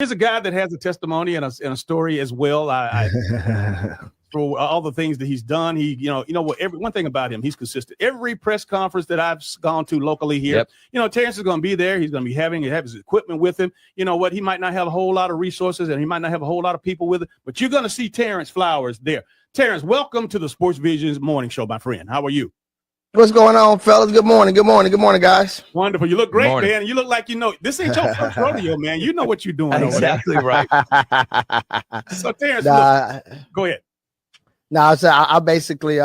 Here's a guy that has a testimony and a story as well. I for all the things that he's done. He, you know what, one thing about him, he's consistent. Every press conference that I've gone to locally here, Terrence is going to be there. He's going to be have his equipment with him. You know what? He might not have a whole lot of resources and he might not have a whole lot of people with it, but you're going to see Terrence Flowers there. Terrence, welcome to the Sports Visions Morning Show, my friend. How are you? What's going on, fellas? Good morning, guys. Wonderful. You look great, man. You look like this ain't your first rodeo, man. You know what you're doing. Exactly right. So, Terrence, look, go ahead. No, so I basically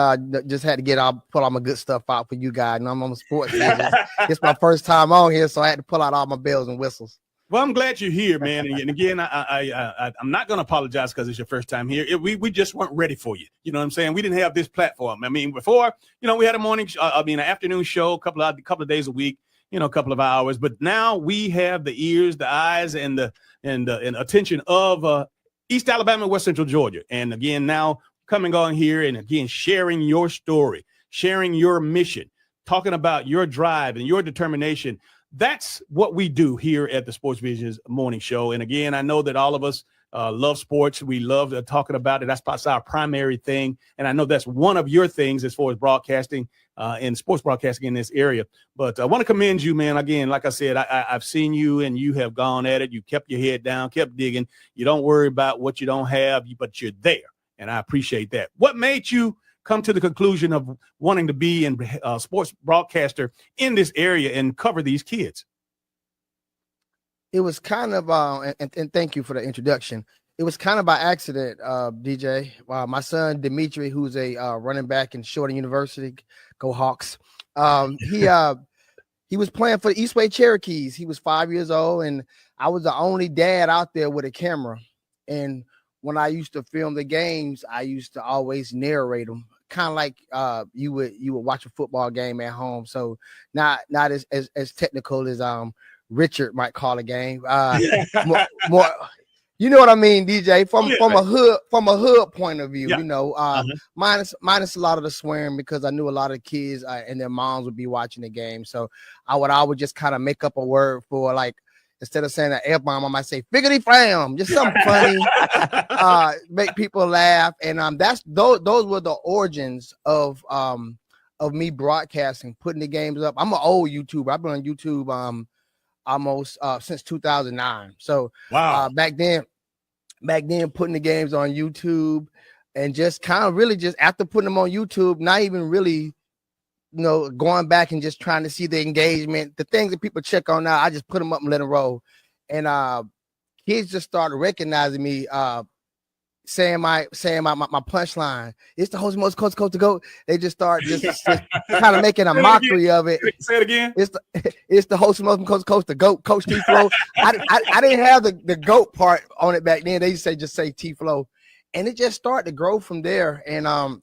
just had to put all my good stuff out for you guys. And I'm on the sports. It's my first time on here, so I had to pull out all my bells and whistles. Well, I'm glad you're here, man. And again, I'm not going to apologize because it's your first time here. We just weren't ready for you. You know what I'm saying? We didn't have this platform. I mean, before, we had a morning, an afternoon show, a couple of days a week, a couple of hours. But now we have the ears, the eyes, and the attention of East Alabama, West Central Georgia. And again, now coming on here and again sharing your story, sharing your mission, talking about your drive and your determination. That's what we do here at the Sports Visions Morning Show. And again, I know that all of us love sports. We love talking about it. That's our primary thing. And I know that's one of your things as far as broadcasting and sports broadcasting in this area. But I want to commend you, man. Again, like I said, I've seen you and you have gone at it. You kept your head down, kept digging. You don't worry about what you don't have, but you're there. And I appreciate that. What made you come to the conclusion of wanting to be a sports broadcaster in this area and cover these kids? It was kind of, and thank you for the introduction. It was kind of by accident, DJ. My son, Dimitri, who's a running back in Shorten University, go Hawks. He was playing for the Eastway Cherokees. He was 5 years old, and I was the only dad out there with a camera. And when I used to film the games, I used to always narrate them, kind of like you would watch a football game at home. So not as technical as Richard might call a game. More, you know what I mean, DJ? From a hood point of view, minus a lot of the swearing, because I knew a lot of kids and their moms would be watching the game. So I would just kind of make up a word for, like, instead of saying an F-bomb, I might say "figgity flam," just something funny, make people laugh. And those were the origins of me broadcasting, putting the games up. I'm an old YouTuber. I've been on YouTube almost since 2009. So wow. Back then, putting the games on YouTube, and just kind of really just after putting them on YouTube, not even really, going back and just trying to see the engagement, the things that people check on now, I just put them up and let them roll. And kids just started recognizing me, saying my punchline. It's the host most coast to go. They just start just kind of making a mockery of it. Say it again. It's the host most coast to go, Coach T Flow. I didn't have the goat part on it back then. They used to just say T Flow, and it just started to grow from there. And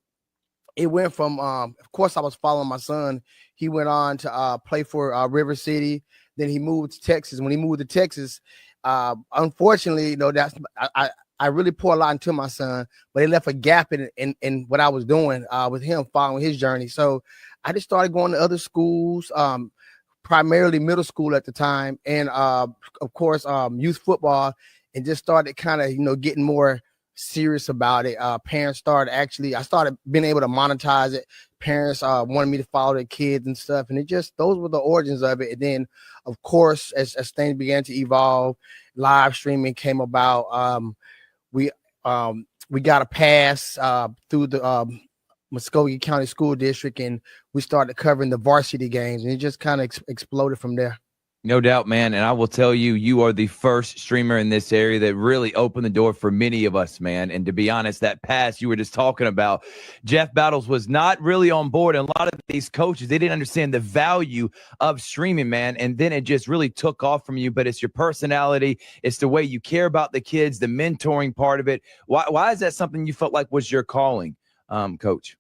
it went from, of course, I was following my son. He went on to play for River City. Then he moved to Texas. When he moved to Texas, unfortunately, I really pour a lot into my son, but it left a gap in what I was doing with him following his journey. So I just started going to other schools, primarily middle school at the time, and of course, youth football, and just started kind of getting more serious about it. Parents started I started being able to monetize it. Parents wanted me to follow their kids and stuff, and those were the origins of it. And then, of course, as things began to evolve, live streaming came about. We got a pass through the Muskogee County School District, and we started covering the varsity games, and it just kind of exploded from there. No doubt, man. And I will tell you, you are the first streamer in this area that really opened the door for many of us, man. And to be honest, that pass you were just talking about, Jeff Battles was not really on board. And a lot of these coaches, they didn't understand the value of streaming, man. And then it just really took off from you. But it's your personality. It's the way you care about the kids, the mentoring part of it. Why is that something you felt like was your calling, Coach?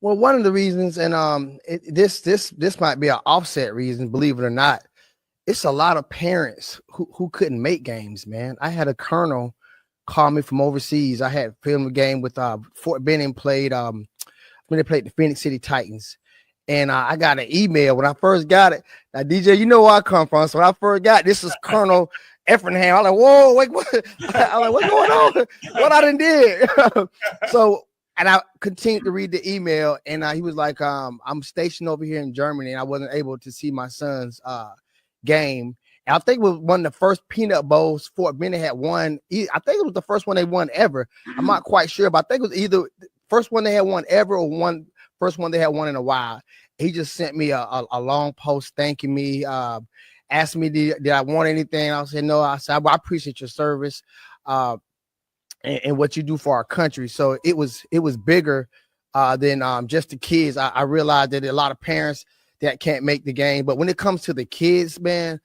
Well, one of the reasons, and this might be an offset reason, believe it or not, it's a lot of parents who couldn't make games, man. I had a colonel call me from overseas. I had filmed a game with Fort Benning played when they played the Phoenix City Titans. And I got an email when I first got it. Now, DJ, you know where I come from. So when I first got this is Colonel Effingham. I'm like, whoa, wait, what? I'm like, what's going on? What I done did? So, and I continued to read the email, and he was like, I'm stationed over here in Germany, and I wasn't able to see my son's game. And I think it was one of the first Peanut Bowls Fort Benning had won. I think it was the first one they won ever. I'm not quite sure, but I think it was either the first one they had won ever or first one they had won in a while. He just sent me a long post thanking me, asked me did I want anything. I said no. I said I appreciate your service and what you do for our country. So it was bigger than just the kids. I realized that a lot of parents that can't make the game, but when it comes to the kids, man,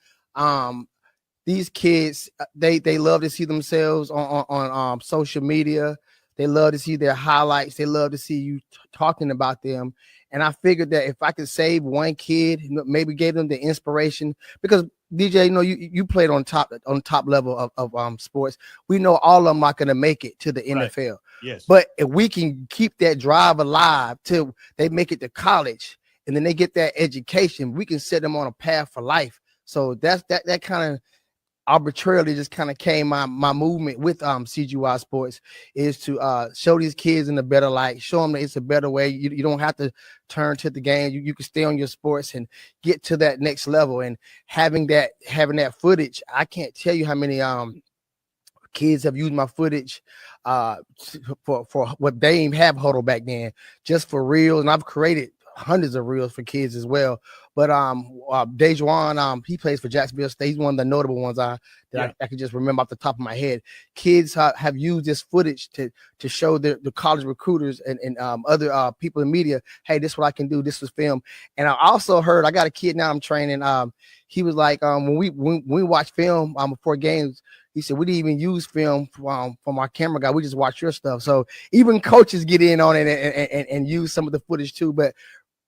these kids they love to see themselves on social media. They love to see their highlights. They love to see you talking about them. And I figured that if I could save one kid, maybe give them the inspiration, because DJ, you played on top level of sports. We know all of them are going to make it to the NFL. Right. Yes. But if we can keep that drive alive till they make it to college and then they get that education, we can set them on a path for life. So that kind of arbitrarily just kind of came my movement with CGY Sports is to show these kids in a better light, show them that it's a better way. You don't have to turn to the game. You can stay on your sports and get to that next level. And having that footage, I can't tell you how many kids have used my footage for what they didn't have Hudl back then, just for reels. And I've created hundreds of reels for kids as well. But Dejuan, he plays for Jacksonville State. He's one of the notable ones I can just remember off the top of my head. Kids have used this footage to show the college recruiters and other people in media, hey, this is what I can do. This was film. And I also heard, I got a kid now I'm training. He was like, when we watch film before games, he said, we didn't even use film from our camera guy. We just watch your stuff. So even coaches get in on it and use some of the footage too. But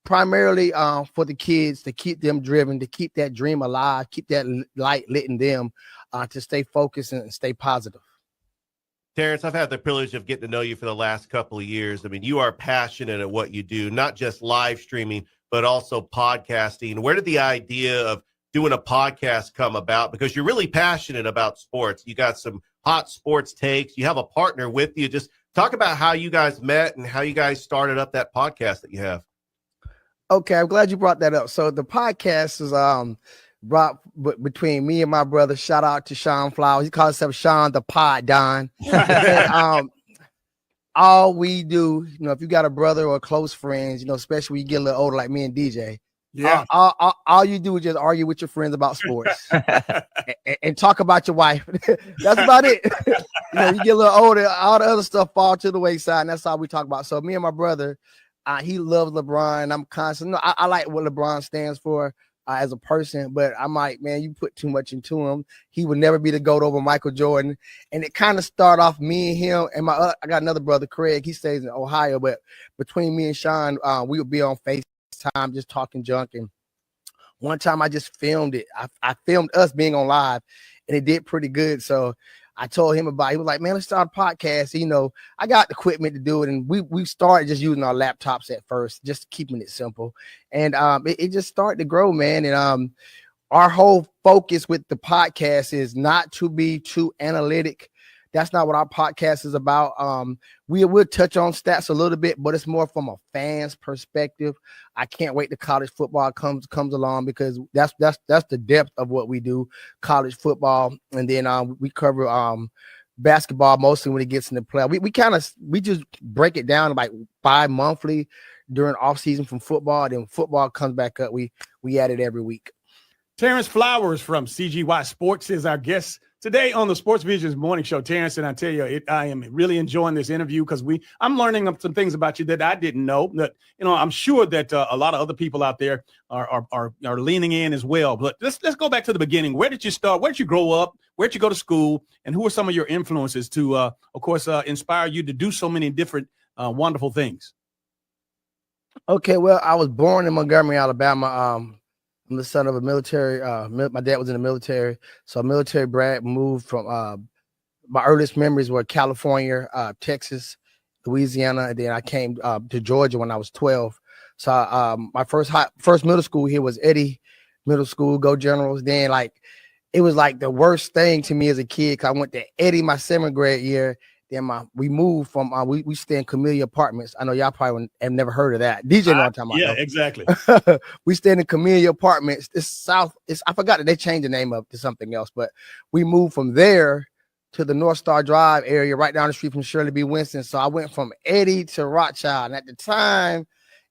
primarily for the kids, to keep them driven, to keep that dream alive, keep that light lit in them, to stay focused and stay positive. Terrence, I've had the privilege of getting to know you for the last couple of years. I mean, you are passionate at what you do, not just live streaming, but also podcasting. Where did the idea of doing a podcast come about? Because you're really passionate about sports. You got some hot sports takes. You have a partner with you. Just talk about how you guys met and how you guys started up that podcast that you have. Okay, I'm glad you brought that up. So the podcast is brought between me and my brother. Shout out to Sean Flowers. He calls himself Sean the Pod Don. All we do, if you got a brother or close friends, especially when you get a little older like me and DJ, all you do is just argue with your friends about sports and talk about your wife. That's about it. You get a little older, all the other stuff fall to the wayside, and that's all we talk about. So me and my brother, he loves LeBron. I'm constant. I like what LeBron stands for as a person, but I'm like, man, you put too much into him. He would never be the GOAT over Michael Jordan. And it kind of started off me and him and I got another brother, Craig. He stays in Ohio, but between me and Sean, we would be on FaceTime just talking junk. And one time I just filmed it. I filmed us being on live, and it did pretty good. So I told him about it. He was like, man, let's start a podcast. I got the equipment to do it. And we started just using our laptops at first, just keeping it simple. And it just started to grow, man. And our whole focus with the podcast is not to be too analytic. That's not what our podcast is about. We will touch on stats a little bit, but it's more from a fan's perspective. I can't wait till college football comes along, because that's the depth of what we do, college football. And then we cover basketball mostly when it gets in the play. We just break it down like bi-monthly during off season from football. Then football comes back up. We add it every week. Terrence Flowers from CGY Sports is our guest today on the Sports Visions Morning Show. Terrence, and I tell you, I am really enjoying this interview because I'm learning some things about you that I didn't know. That I'm sure that a lot of other people out there are leaning in as well. But let's go back to the beginning. Where did you start? Where did you grow up? Where did you go to school? And who are some of your influences to, of course, inspire you to do so many different wonderful things? Okay, well, I was born in Montgomery, Alabama. I'm the son of a military. My dad was in the military, so a military brat. Moved from my earliest memories were California, Texas, Louisiana, and then I came to Georgia when I was 12. So my first middle school here was Eddy Middle School, Go Generals. Then it was like the worst thing to me as a kid. Cause I went to Eddie my 7th grade year. Then we moved from we stay in Camellia Apartments. I know y'all probably have never heard of that. DJ know what I'm talking about. Yeah, exactly. We stay in the Camellia Apartments. I forgot that they changed the name up to something else, but we moved from there to the North Star Drive area, right down the street from Shirley B. Winston. So I went from Eddie to Rothschild, and at the time,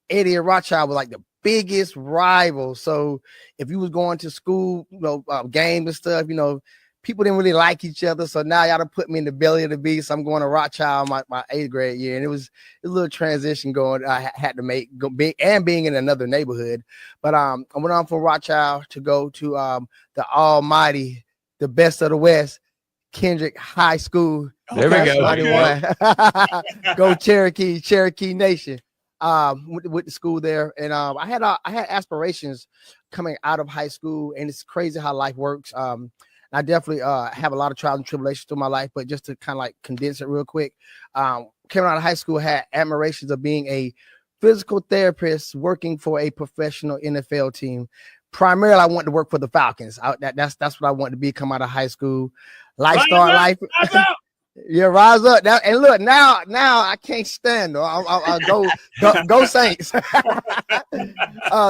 Eddie and Rothschild were like the biggest rivals. So if you was going to school, games and stuff, people didn't really like each other. So now y'all done put me in the belly of the beast. I'm going to Rothschild my 8th grade year. And it was a little transition I had to make being in another neighborhood. But I went on from Rothschild to go to the almighty, the best of the West, Kendrick High School. There we go. Go Cherokee Nation. With the school there. And I had aspirations coming out of high school. And it's crazy how life works. I definitely have a lot of trials and tribulations through my life, but just to kind of like condense it real quick, coming out of high school, had admirations of being a physical therapist working for a professional NFL team. Primarily, I wanted to work for the Falcons. That's what I wanted to be come out of high school. Life. Yeah, rise up. And look, now I can't stand them. I'll go Saints.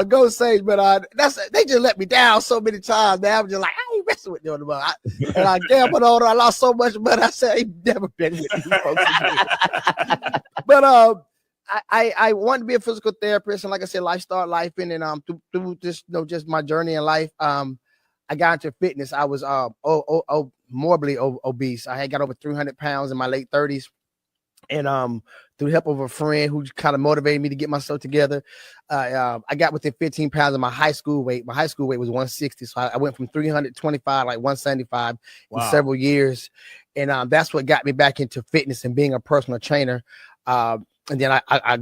Go Saints. But they just let me down so many times. Now I'm just like, I ain't messing with them. And I gambled on it. I lost so much money. I said, I ain't never been with these folks again. But I wanted to be a physical therapist, and like I said, life started life, and through just just my journey in life, I got into fitness. I was morbidly obese. I had got over 300 pounds in my late 30s, and through the help of a friend who kind of motivated me to get myself together, I got within 15 pounds of my high school weight. My high school weight was 160, so I went from 325 like 175 in several years, and that's what got me back into fitness and being a personal trainer. And then I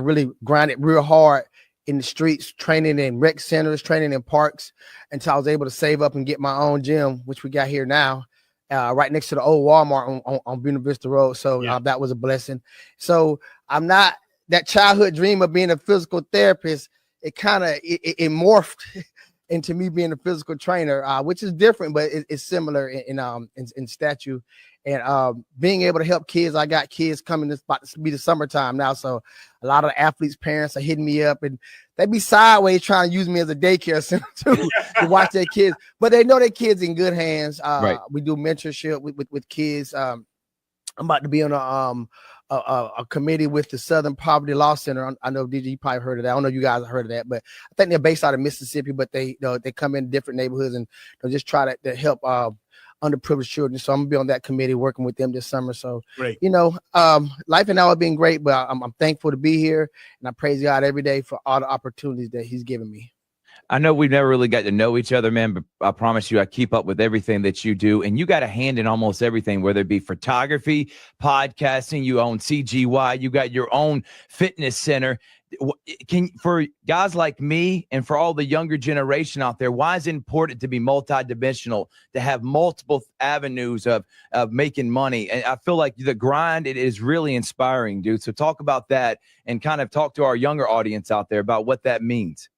really grinded real hard in the streets, training in rec centers, training in parks, until I was able to save up and get my own gym, which we got here now, right next to the old Walmart on Buena Vista Road. So that was a blessing. So I'm not that childhood dream of being a physical therapist. It kind of it morphed into me being a physical trainer, which is different, but it's similar in statute. And being able to help kids. I got kids coming. It's about to be the summertime now, so a lot of the athletes' parents are hitting me up, and they be sideways trying to use me as a daycare center to watch their kids. But they know their kids in good hands. Right. We do mentorship with kids. I'm about to be on a committee with the Southern Poverty Law Center. I know DJ, you probably heard of that. I don't know if you guys have heard of that, but I think they're based out of Mississippi. But they come in different neighborhoods and they'll just try to help underprivileged children. So I'm gonna be on that committee working with them this summer. So great. Life and now have been great, but I'm thankful to be here, and I praise God every day for all the opportunities that He's given me. I know we've never really got to know each other, man, but I promise you I keep up with everything that you do, and you got a hand in almost everything, whether it be photography, podcasting, you own CGY, you got your own fitness center. For guys like me and for all the younger generation out there, why is it important to be multidimensional, to have multiple avenues of making money? And I feel like the grind, it is really inspiring, dude. So talk about that and kind of talk to our younger audience out there about what that means.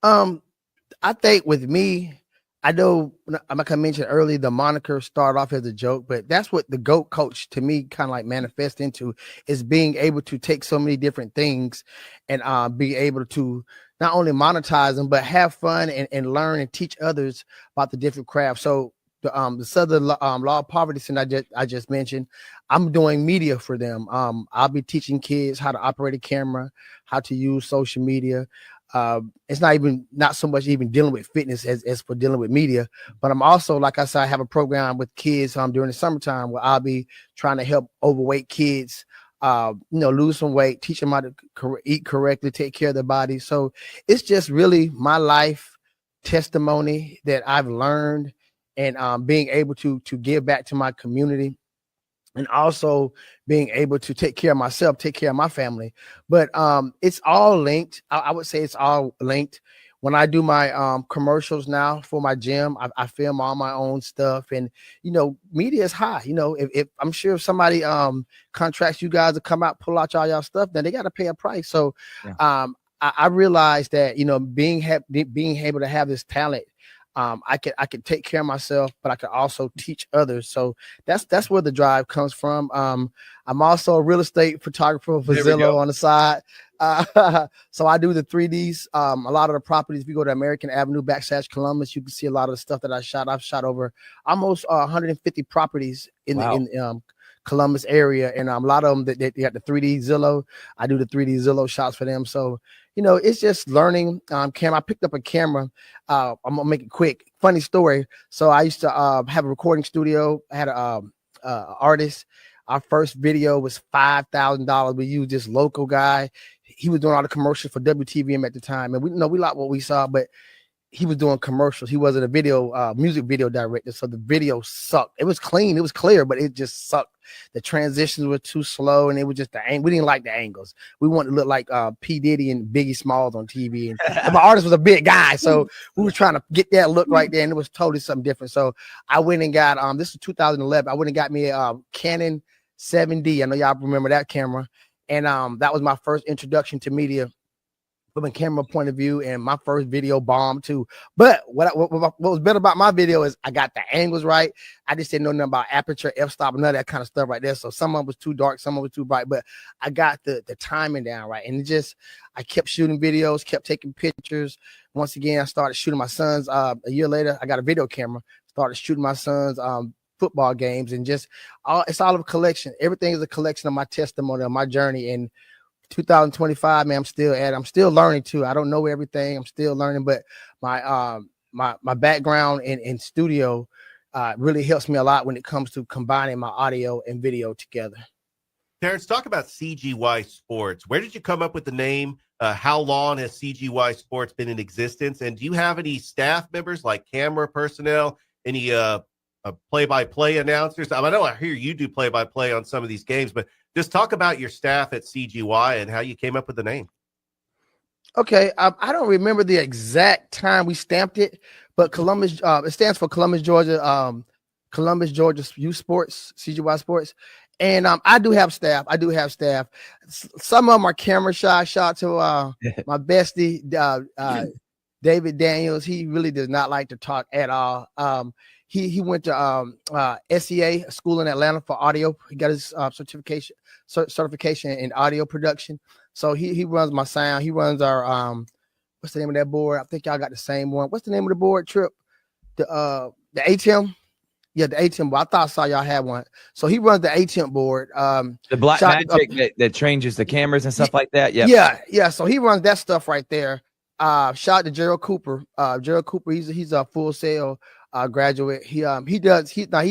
I think with me, I know, like I mentioned earlier, the moniker started off as a joke, but that's what the GOAT coach to me kind of like manifests into, is being able to take so many different things and be able to not only monetize them, but have fun and learn and teach others about the different crafts. So the Southern Law of Poverty Center I just mentioned, I'm doing media for them. I'll be teaching kids how to operate a camera, how to use social media. It's not so much even dealing with fitness as for dealing with media, but I'm also, like I said, I have a program with kids during the summertime where I'll be trying to help overweight kids, lose some weight, teach them how to eat correctly, take care of their body. So it's just really my life testimony that I've learned, and being able to give back to my community, and also being able to take care of myself, take care of my family. But it's all linked. I would say it's all linked. When I do my commercials now for my gym, I film all my own stuff. And, media is high. If I'm sure if somebody contracts you guys to come out, pull out all y'all stuff, then they got to pay a price. So I realized that, being able to have this talent I could take care of myself, but I could also teach others. So that's where the drive comes from. I'm also a real estate photographer for Zillow on the side. So I do the 3Ds. A lot of the properties, if you go to American Avenue / Columbus, you can see a lot of the stuff that I shot. I've shot over almost 150 properties in the Columbus area, and a lot of them that they got the 3D Zillow. I do the 3D Zillow shots for them. So it's just learning. Camera. I picked up a camera. I'm gonna make it quick. Funny story. So I used to have a recording studio. I had a artist. Our first video was $5,000. We used this local guy. He was doing all the commercials for WTVM at the time, and we liked what we saw, but he was doing commercials. He wasn't a music video director, so the video sucked. It was clean, it was clear, but it just sucked. The transitions were too slow, and it was just we didn't like the angles. We wanted to look like P. Diddy and Biggie Smalls on TV, and my artist was a big guy, so we were trying to get that look right there, and it was totally something different. So I went and got this is 2011. I went and got me a Canon 7D. I know y'all remember that camera, and that was my first introduction to media from a camera point of view, and my first video bombed too. But what was better about my video is I got the angles right. I just didn't know nothing about aperture, f-stop, none of that kind of stuff right there. So some of it was too dark, some of it was too bright, but I got the timing down right. And I kept shooting videos, kept taking pictures. Once again, I started shooting my sons. A year later, I got a video camera, started shooting my sons football games, and it's all of a collection. Everything is a collection of my testimony, of my journey. And 2025, man, I'm still learning too. I don't know everything. I'm still learning, but my background in studio really helps me a lot when it comes to combining my audio and video together. Terrence, talk about CGY Sports. Where did you come up with the name? How long has CGY Sports been in existence? And do you have any staff members, like camera personnel, any play-by-play announcers? I hear you do play-by-play on some of these games, but just talk about your staff at CGY and how you came up with the name. Okay, I don't remember the exact time we stamped it, but Columbus, it stands for Columbus, Georgia Youth Sports, CGY Sports. And I do have staff. Some of them are camera shy. Shout out to my bestie, David Daniels. He really does not like to talk at all. He went to SEA school in Atlanta for audio. He got his certification in audio production. So he runs my sound. He runs our what's the name of that board? I think y'all got the same one. What's the name of the board, Trip? The ATEM. Yeah, the ATEM board. I thought I saw y'all had one. So he runs the ATEM board. The Black Magic that changes the cameras and stuff like that. Yeah. So he runs that stuff right there. Shout out to Gerald Cooper. Gerald Cooper, he's a Full Sail graduate. He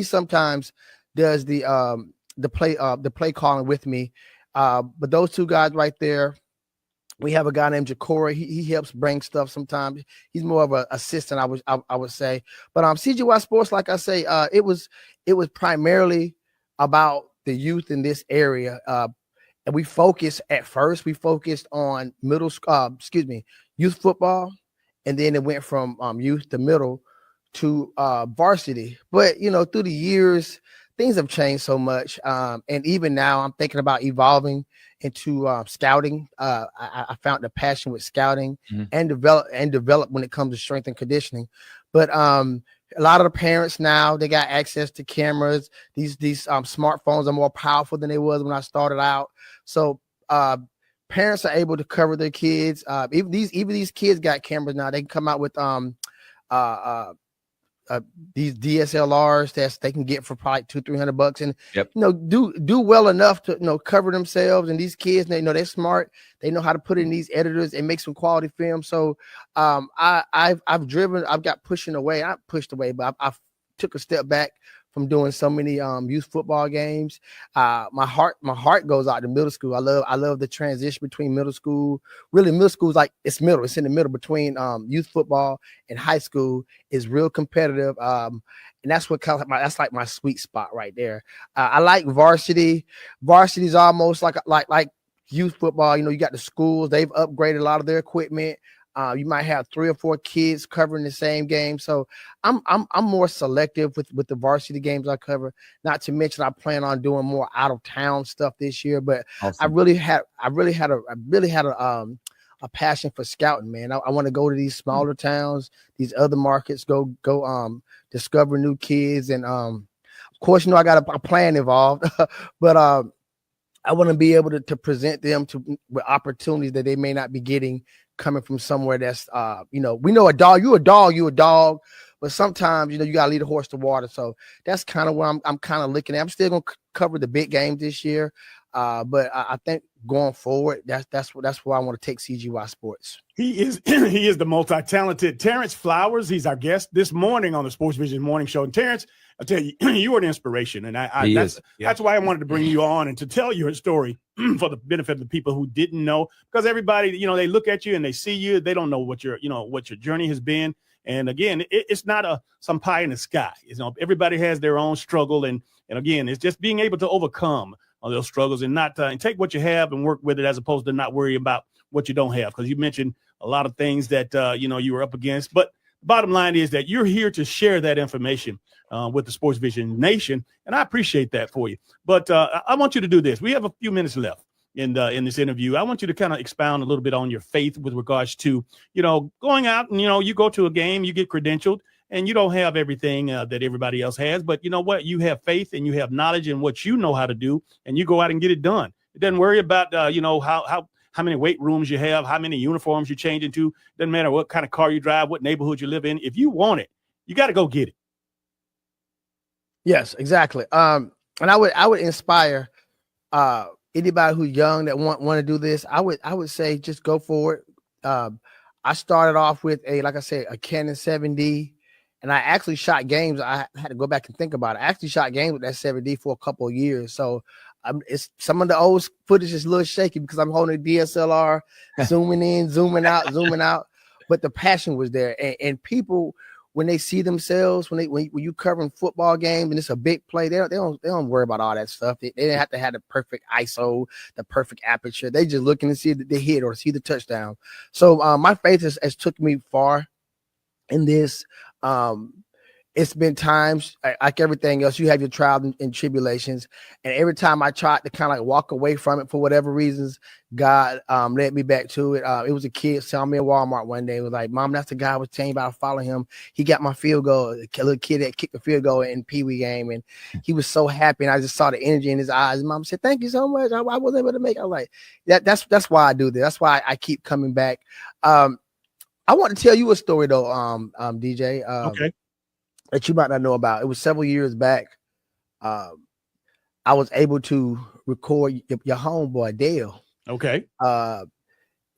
sometimes does the play calling with me. But those two guys right there, we have a guy named Jacora. He helps bring stuff sometimes. He's more of an assistant, I would say. But CGY Sports, like I say, it was primarily about the youth in this area. And we focused on youth football, and then it went from youth to middle to varsity. But through the years, things have changed so much. And even now I'm thinking about evolving into scouting. I found the passion with scouting and develop when it comes to strength and conditioning. But a lot of the parents now, they got access to cameras. These smartphones are more powerful than they was when I started out. So parents are able to cover their kids. Even these kids got cameras now. They can come out with these DSLRs that they can get for probably $200-300, and do well enough to cover themselves. And these kids, they're smart. They know how to put in these editors and make some quality film. So I've got pushing away. I pushed away, but I took a step back from doing so many youth football games. My heart goes out to middle school. I love the transition between middle school. Really, middle school is like it's in the middle between youth football and high school. Is real competitive, and that's what that's like my sweet spot right there. I like varsity. Varsity is almost like youth football. You got the schools. They've upgraded a lot of their equipment. You might have 3 or 4 kids covering the same game. So I'm more selective with the varsity games I cover. Not to mention I plan on doing more out of town stuff this year. But awesome. I really had a passion for scouting, man. I want to go to these smaller towns, these other markets, go discover new kids, and of course, I got a plan involved, but I want to be able to present them with opportunities that they may not be getting coming from somewhere that's, we know a dog, you a dog, but sometimes, you got to lead a horse to water. So that's kind of where I'm kind of looking at. I'm still going to cover the big games this year. But I think going forward, that's where I want to take CGY Sports. He is the multi-talented Terrence Flowers. He's our guest this morning on the Sports Vision Morning Show. And Terrence, I tell you, you are an inspiration, and that's why I wanted to bring you on and to tell your story for the benefit of the people who didn't know, because everybody, they look at you and they see you, they don't know what your journey has been. And again, it's not some pie in the sky. Everybody has their own struggle, and again, it's just being able to overcome all those struggles and not and take what you have and work with it, as opposed to not worry about what you don't have. Because you mentioned a lot of things that you were up against, but the bottom line is that you're here to share that information with the Sports Vision Nation, and I appreciate that for you. But I want you to do this. We have a few minutes left in this interview. I want you to kind of expound a little bit on your faith with regards to going out and you go to a game, you get credentialed, and you don't have everything that everybody else has, but you know what? You have faith and you have knowledge in what you know how to do, and you go out and get it done. It doesn't worry about how many weight rooms you have, how many uniforms you change into. Doesn't matter what kind of car you drive, what neighborhood you live in. If you want it, you got to go get it. Yes, exactly. And I would inspire anybody who's young that want to do this. I would say just go for it. I started off with a Canon 7D, and I actually shot games. I had to go back and think about it. I actually shot games with that 7D for a couple of years. So it's some of the old footage is a little shaky because I'm holding a DSLR, zooming in, zooming out. But the passion was there, and people, when they see themselves, when you covering football games and it's a big play, they don't worry about all that stuff. They didn't have to have the perfect ISO, the perfect aperture. They just looking to see the hit or see the touchdown. So my faith has took me far in this. It's been times like everything else. You have your trials and tribulations, and every time I tried to kind of like walk away from it for whatever reasons, God led me back to it. It was a kid saw me at Walmart one day. It was like, "Mom, that's the guy I was telling you about. I follow him. He got my field goal. A little kid that kicked the field goal in Pee Wee game, and he was so happy. And I just saw the energy in his eyes. And Mom said, "Thank you so much. I was able to make it." I was like, "That's why I do this. That's why I keep coming back." I want to tell you a story though, DJ. Okay. That you might not know about. It was several years back. I was able to record your homeboy Dale. Okay. It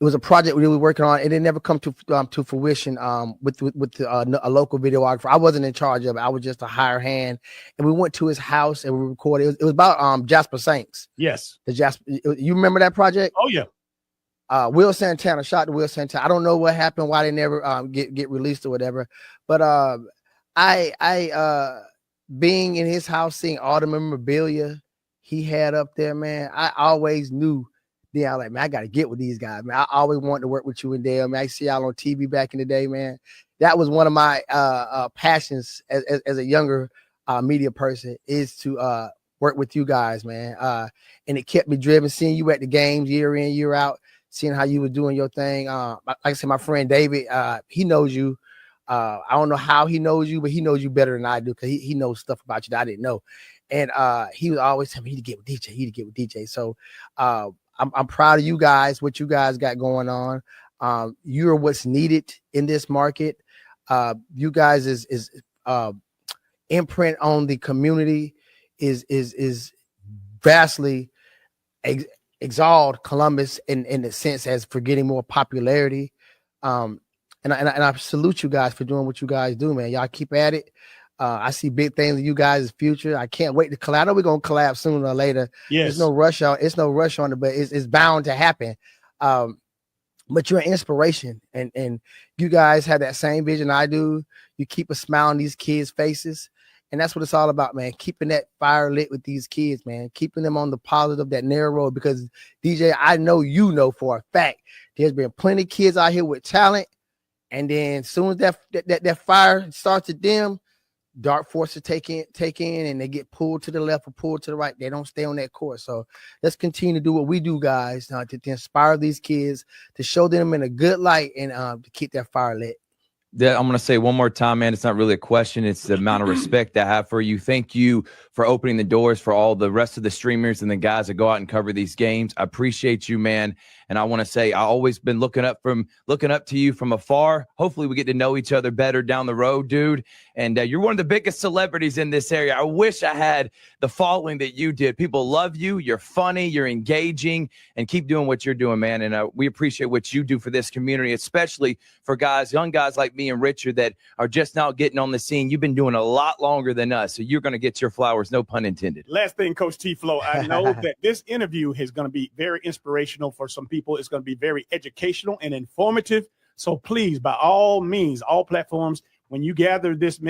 was a project we were working on. It didn't never come to fruition. With a local videographer. I wasn't in charge of it. I was just a hired hand, and we went to his house and we recorded. It was about Jasper Saints. Yes. You remember that project? Oh yeah. Will Santana, shot to Will Santana. I don't know what happened, why they never get released or whatever, but I being in his house, seeing all the memorabilia he had up there, man, I always knew. I was like, man, I got to get with these guys, man. I always wanted to work with you and Dale, man. I see y'all on TV back in the day, man. That was one of my passions as a younger media person, is to work with you guys, man. And it kept me driven, seeing you at the games year in, year out, seeing how you were doing your thing. Like I said, my friend David, he knows you. I don't know how he knows you, but he knows you better than I do, because he knows stuff about you that I didn't know. And he was always telling me, he to get with DJ. So I'm proud of you guys, what you guys got going on. You're what's needed in this market. You guys is imprint on the community is vastly exalt Columbus in the sense as for getting more popularity. And I salute you guys for doing what you guys do, man. Y'all keep at it. I see big things in you guys' future. I can't wait to collab. I know we're gonna collab sooner or later. Yes. There's no rush on it, but it's bound to happen. But you're an inspiration, and you guys have that same vision I do. You keep a smile on these kids' faces, and that's what it's all about, man. Keeping that fire lit with these kids, man. Keeping them on the positive, that narrow road. Because DJ, I know you know for a fact there's been plenty of kids out here with talent. And then as soon as that fire starts to dim, dark forces take in, and they get pulled to the left or pulled to the right. They don't stay on that course. So let's continue to do what we do, guys, to inspire these kids, to show them in a good light, and to keep that fire lit. I'm going to say one more time, man, it's not really a question. It's the amount of respect I have for you. Thank you for opening the doors for all the rest of the streamers and the guys that go out and cover these games. I appreciate you, man. And I want to say I always been looking up to you from afar. Hopefully we get to know each other better down the road, dude. And you're one of the biggest celebrities in this area. I wish I had the following that you did. People love you. You're funny. You're engaging. And keep doing what you're doing, man. And we appreciate what you do for this community, especially for guys, young guys like me and Richard that are just now getting on the scene. You've been doing a lot longer than us, so you're going to get your flowers, no pun intended. Last thing, Coach T-Flow, I know that this interview is going to be very inspirational for some people. It's going to be very educational and informative. So please, by all means, all platforms, when you gather this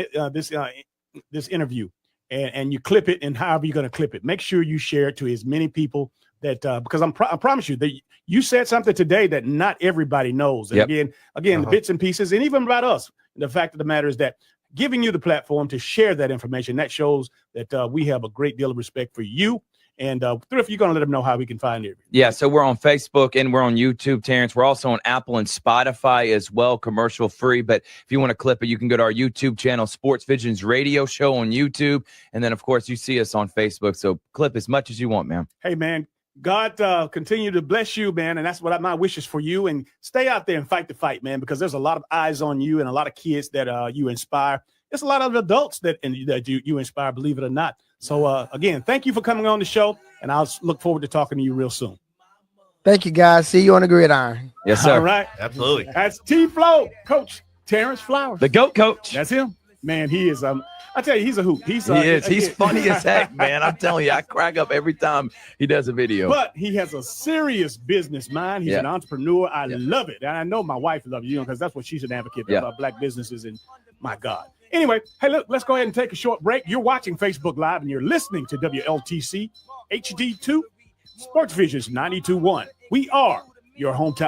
interview and you clip it, and however you're going to clip it, make sure you share it to as many people that because I promise you that you said something today that not everybody knows. And again, the bits and pieces, and even about us. The fact of the matter is that giving you the platform to share that information, that shows that we have a great deal of respect for you. And Thrift, you're going to let them know how we can find it. Yeah, so we're on Facebook and we're on YouTube, Terrence. We're also on Apple and Spotify as well, commercial free. But if you want to clip it, you can go to our YouTube channel, Sports Visions Radio Show on YouTube. And then, of course, you see us on Facebook. So clip as much as you want, man. Hey, man, God continue to bless you, man. And that's what my wishes for you. And stay out there and fight the fight, man, because there's a lot of eyes on you and a lot of kids that you inspire. There's a lot of adults that you inspire, believe it or not. So, again, thank you for coming on the show, and I'll look forward to talking to you real soon. Thank you, guys. See you on the gridiron. Yes, sir. All right. Absolutely. That's T-Flow, Coach Terrence Flowers. The GOAT coach. That's him. Man, he is. I tell you, he's a hoot. He is. He's funny as heck, man. I'm telling you, I crack up every time he does a video. But he has a serious business mind. He's an entrepreneur. I love it. And I know my wife loves you, because that's what she's an advocate about, black businesses. And my God. Anyway, hey, look, let's go ahead and take a short break. You're watching Facebook Live, and you're listening to WLTC HD2 Sports Visions 92.1. We are your hometown.